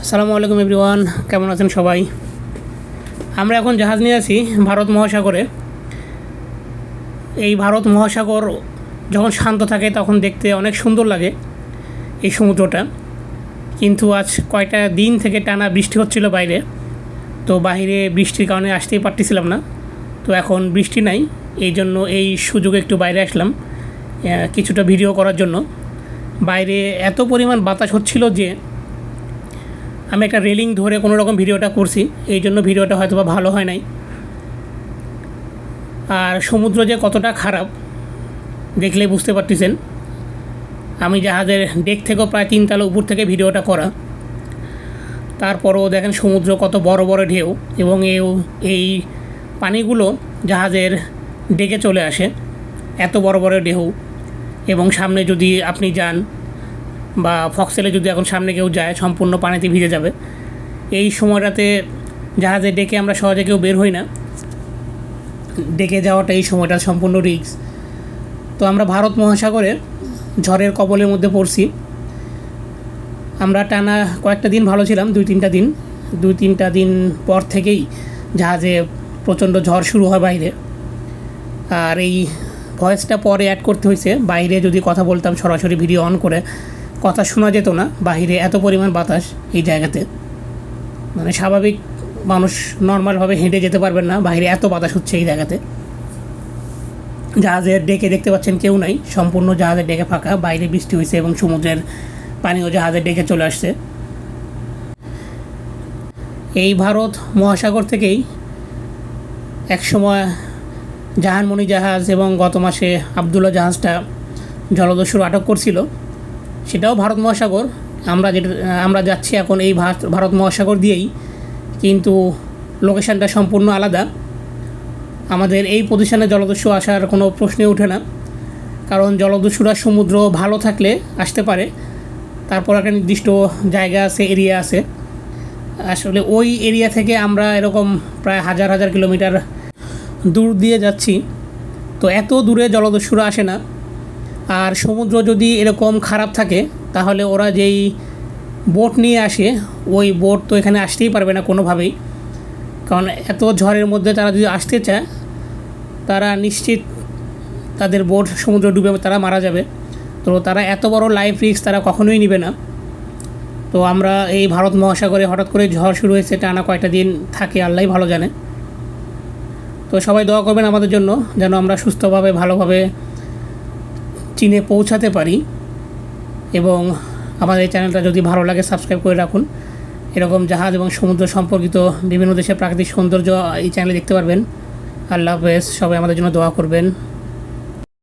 আসসালামু আলাইকুম এভরিওয়ান, কেমন আছেন সবাই? আমরা এখন জাহাজ নিয়ে আছি ভারত মহাসাগরে। এই ভারত মহাসাগর যখন শান্ত থাকে তখন দেখতে অনেক সুন্দর লাগে এই সমুদ্রটা। কিন্তু আজ কয়টা দিন থেকে টানা বৃষ্টি হচ্ছিল বাইরে, তো বাইরে বৃষ্টির কারণে আসতেই পারতেছিলাম না। তো এখন বৃষ্টি নাই, এই জন্য এই সুযোগে একটু বাইরে আসলাম কিছুটা ভিডিও করার জন্য। বাইরে এত পরিমাণ বাতাস হচ্ছিল যে আমি একটা রেলিং ধরে কোনো রকম ভিডিওটা করছি, এই জন্য ভিডিওটা হয়তো বা ভালো হয় নাই। আর সমুদ্র যে কতটা খারাপ দেখলেই বুঝতে পারতেছেন। আমি জাহাজের ডেক থেকেও প্রায় 3 তলা উপর থেকে ভিডিওটা করা, তারপরও দেখেন সমুদ্র কত বড় বড় ঢেউ, এবং এই পানিগুলো জাহাজের ডেকে চলে আসে, এত বড় বড় ঢেউ। এবং সামনে যদি আপনি যান বা ফক্সেলে যদি এখন সামনে কেউ যায়, সম্পূর্ণ পানিতে ভিজে যাবে। এই সময়টাতে জাহাজে ডেকে আমরা সহজে কেউ বের হই না, ডেকে যাওয়াটা এই সময়টা সম্পূর্ণ রিস্ক। তো আমরা ভারত মহাসাগরে ঝড়ের কবলের মধ্যে পড়ছি। আমরা টানা কয়েকটা দিন ভালো ছিলাম, 2-3টা দিন পর থেকেই জাহাজে প্রচণ্ড ঝড় শুরু হয় বাইরে। আর এই ভয়েসটা পরে অ্যাড করতে হয়েছে, বাইরে যদি কথা বলতাম সরাসরি ভিডিও অন করে কথা শোনা যেত না। বাইরে এত পরিমাণ বাতাস এই জায়গাতে, মানে স্বাভাবিক মানুষ নর্মালভাবে হেঁটে যেতে পারবেন না, বাইরে এত বাতাস হচ্ছে এই জায়গাতে। জাহাজের ডেকে দেখতে পাচ্ছেন কেউ নাই, সম্পূর্ণ জাহাজের ডেকে ফাঁকা। বাইরে বৃষ্টি হয়েছে এবং সমুদ্রের পানিও জাহাজের ডেকে চলে আসছে। এই ভারত মহাসাগর থেকেই একসময় জাহানমণি জাহাজ এবং গত মাসে আবদুল্লাহ জাহাজটা জলদস্যুরা আটক করছিল, সেটাও ভারত মহাসাগর। আমরা যাচ্ছি এখন এই ভারত মহাসাগর দিয়েই, কিন্তু লোকেশানটা সম্পূর্ণ আলাদা। আমাদের এই পজিশনে জলদস্যু আসার কোনো প্রশ্নই ওঠে না, কারণ জলদস্যুরা সমুদ্র ভালো থাকলে আসতে পারে। তারপর একটা নির্দিষ্ট জায়গা আছে, এরিয়া আছে। আসলে ওই এরিয়া থেকে আমরা এরকম প্রায় হাজার হাজার কিলোমিটার দূর দিয়ে যাচ্ছি, তো এত দূরে জলদস্যুরা আসে না। আর সমুদ্র যদি এরকম খারাপ থাকে তাহলে ওরা যেই বোট নিয়ে আসে, ওই বোট তো এখানে আসতেই পারবে না কোনোভাবেই, কারণ এত ঝড়ের মধ্যে তারা যদি আসতে চায় তারা নিশ্চিত তাদের বোট সমুদ্র ডুবে তারা মারা যাবে। তো তারা এত বড় লাইফ রিস্ক তারা কখনোই নেবে না। তো আমরা এই ভারত মহাসাগরে হঠাৎ করে ঝড় শুরু হয়েছে, টানা কয়টা দিন থাকে আল্লাহই ভালো জানে। তো সবাই দোয়া করবেন আমাদের জন্য, যেন আমরা সুস্থভাবে ভালোভাবে চীনে পৌঁছাতে পারি। এবং আমাদের এই চ্যানেলটা যদি ভালো লাগে সাবস্ক্রাইব করে রাখুন। এরকম জাহাজ এবং সমুদ্র সম্পর্কিত বিভিন্ন দেশের প্রাকৃতিক সৌন্দর্য এই চ্যানেলে দেখতে পারবেন। আল্লাহ হাফেজ, সবাই আমাদের জন্য দোয়া করবেন।